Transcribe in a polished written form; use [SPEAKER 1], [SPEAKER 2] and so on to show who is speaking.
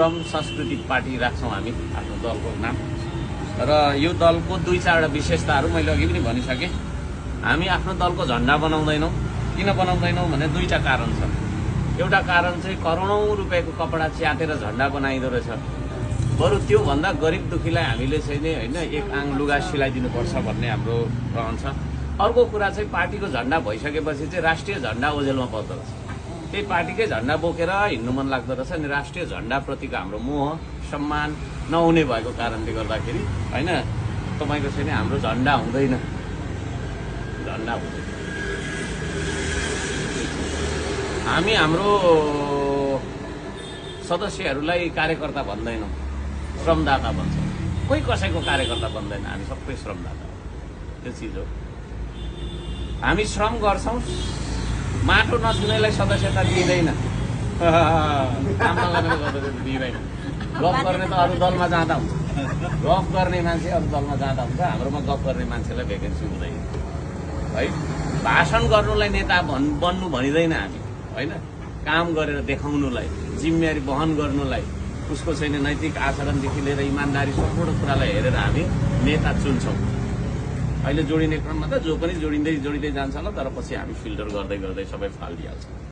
[SPEAKER 1] श्रम सांस्कृतिक पार्टी राख्छौं हामी आफ्नो दलको नाम र यो दलको दुई चारवटा विशेषताहरू मैले अघि पनि भनिसके। हामी आफ्नो दलको झण्डा बनाउँदैनौं। किन बनाउँदैनौं भने दुईटा कारण छ। एउटा कारण चाहिँ करोडौं रुपैयाँको कपडा च्यातेर झण्डा बनाइदो रहेछ। बरु त्यो भन्दा गरिब दुखीलाई हामीले चाहिँ नि हैन एक आङ लुगा सिलाइदिनु पर्छ भन्ने हाम्रो रहन्छ। अर्को कुरा चाहिँ पार्टीको झण्डा भइसकेपछि चाहिँ राष्ट्रिय झण्डा ओझेलमा पर्दो रहेछ। त्यही पार्टीकै झण्डा बोकेर हिँड्नु मन लाग्दो रहेछ अनि राष्ट्रिय झण्डा प्रतिको हाम्रो मोह सम्मान नहुने भएको कारणले गर्दाखेरि हैन तपाईको चाहिँ हाम्रो झण्डा हुँदैन। झण्डा हुँदैन। हामी हाम्रो सदस्यहरूलाई कार्यकर्ता भन्दैनौं, श्रमदाता भन्छौं। कोही कसैको कार्यकर्ता भन्दैन, हामी सबै श्रमदाता हो। त्यो चीज हो। हामी श्रम गर्छौं। माटो नछुनेलाई सदस्यता दिइदैन। काम नगर्ने सदस्यता दिइदैन। गफ गर्ने त अरू दलमा जाँदा हुन्छ। गफ गर्ने मान्छे अरू दलमा जाँदा हुन्छ। हाम्रोमा गफ गर्ने मान्छेलाई भ्याकेन्सी हुँदैन है। भाषण गर्नुलाई नेता बन्नु भनिदैन हामी हैन। काम गरेर देखाउनुलाई, जिम्मेवारी वहन गर्नुलाई, उसको चाहिँ नैतिक आचरणदेखि लिएर इमानदारी सम्पूर्ण कुरालाई हेरेर हामी नेता चुन्छौं। अहिले जोडिने क्रममा त जो पनि जोडिँदै जान्छ होला, तर पछि हामी फिल्टर गर्दै गर्दै सबै फालिदिइहाल्छौँ।